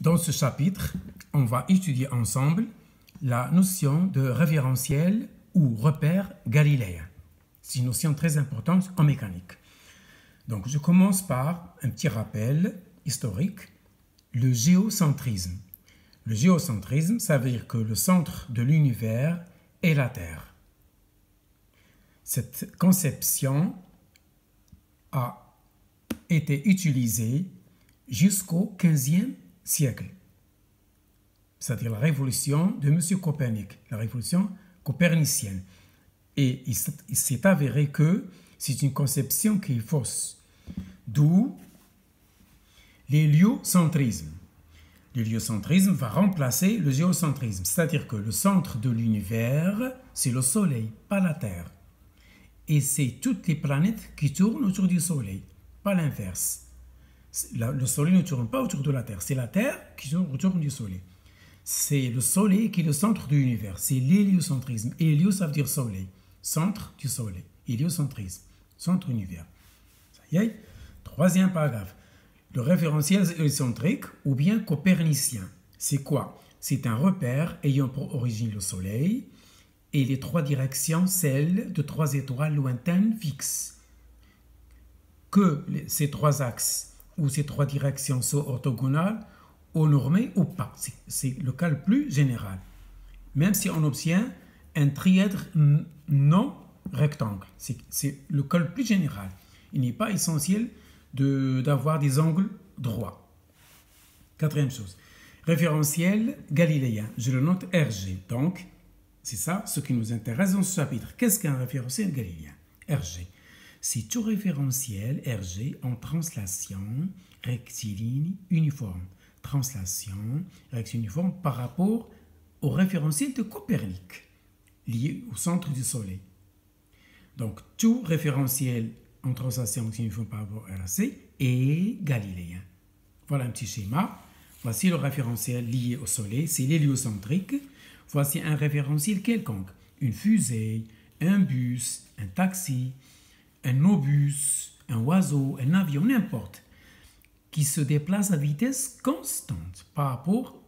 Dans ce chapitre, on va étudier ensemble la notion de référentiel ou repère galiléen. C'est une notion très importante en mécanique. Donc, je commence par un petit rappel historique, le géocentrisme. Le géocentrisme, ça veut dire que le centre de l'univers est la Terre. Cette conception a été utilisée jusqu'au XVe siècle, c'est-à-dire la révolution de M. Copernic, la révolution copernicienne. Et il s'est avéré que c'est une conception qui est fausse, d'où l'héliocentrisme. L'héliocentrisme va remplacer le géocentrisme, c'est-à-dire que le centre de l'univers, c'est le Soleil, pas la Terre. Et c'est toutes les planètes qui tournent autour du Soleil, pas l'inverse. Le Soleil ne tourne pas autour de la Terre, c'est la Terre qui tourne autour du Soleil. C'est le Soleil qui est le centre de l'univers, c'est l'héliocentrisme. Hélio, ça veut dire Soleil, centre du Soleil. Héliocentrisme, centre univers. Ça y est, troisième paragraphe. Le référentiel héliocentrique ou bien copernicien, c'est quoi? C'est un repère ayant pour origine le Soleil et les trois directions, celles de trois étoiles lointaines fixes. Que ces trois axes ou ces trois directions soient orthogonales ou normées ou pas. C'est le cas le plus général. Même si on obtient un trièdre non rectangle. C'est le cas le plus général. Il n'est pas essentiel d'avoir des angles droits. Quatrième chose, référentiel galiléen, je le note RG. Donc, c'est ça ce qui nous intéresse dans ce chapitre. Qu'est-ce qu'un référentiel galiléen? RG, c'est tout référentiel RG en translation rectiligne uniforme. Translation rectiligne uniforme par rapport au référentiel de Copernic, lié au centre du Soleil. Donc, tout référentiel en translation uniforme par rapport à RC est galiléen. Voilà un petit schéma. Voici le référentiel lié au Soleil, c'est l'héliocentrique. Voici un référentiel quelconque, une fusée, un bus, un taxi, un obus, un oiseau, un avion, n'importe, qui se déplace à vitesse constante par rapport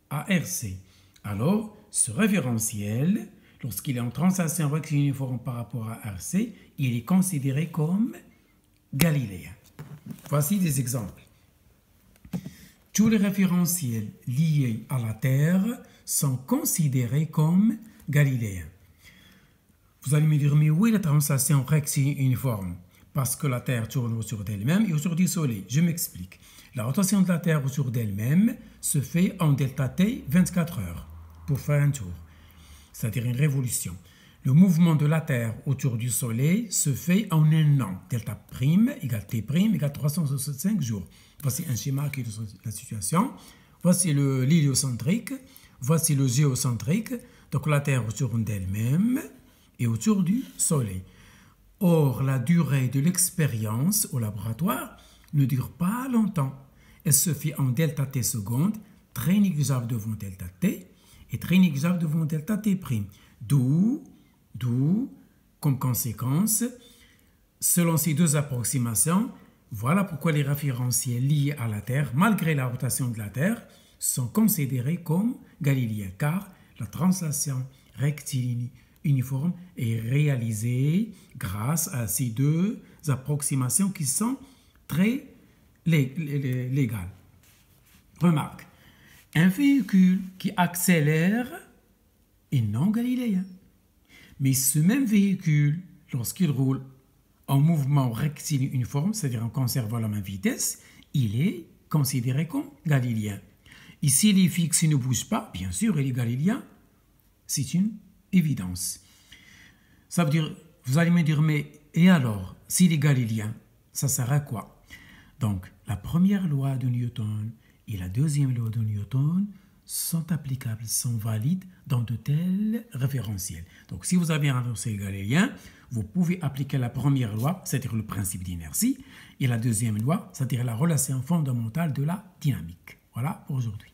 à RC. Alors, ce référentiel, lorsqu'il est en translation rectiligne uniforme par rapport à RC, il est considéré comme galiléen. Voici des exemples. Tous les référentiels liés à la Terre sont considérés comme galiléens. Vous allez me dire, mais où est la translation rectiligne uniforme? Parce que la Terre tourne autour d'elle-même et autour du Soleil. Je m'explique. La rotation de la Terre autour d'elle-même se fait en delta T 24 heures pour faire un tour, c'est-à-dire une révolution. Le mouvement de la Terre autour du Soleil se fait en un an. Delta prime égale T prime égale 365 jours. Voici un schéma qui est la situation. Voici l'héliocentrique. Voici le géocentrique. Donc la Terre tourne d'elle-même et autour du Soleil. Or, la durée de l'expérience au laboratoire ne dure pas longtemps. Elle se fait en delta T secondes, très négligeable devant delta T et très négligeable devant delta T prime. D'où, comme conséquence, selon ces deux approximations, voilà pourquoi les référentiels liés à la Terre, malgré la rotation de la Terre, sont considérés comme galiléens, car la translation rectiligne uniforme est réalisée grâce à ces deux approximations qui sont très légales. Remarque, un véhicule qui accélère est non galiléen. Mais ce même véhicule, lorsqu'il roule en mouvement rectiligne uniforme, c'est-à-dire en conservant la même vitesse, il est considéré comme galiléen. Et s'il est fixe, il ne bouge pas, bien sûr, il est galiléen. C'est une évidence. Ça veut dire, vous allez me dire, mais et alors, s'il est galiléen, ça sert à quoi? Donc, la première loi de Newton et la deuxième loi de Newton sont applicables, sont valides dans de tels référentiels. Donc, si vous avez un référentiel galiléen, vous pouvez appliquer la première loi, c'est-à-dire le principe d'inertie, et la deuxième loi, c'est-à-dire la relation fondamentale de la dynamique. Voilà pour aujourd'hui.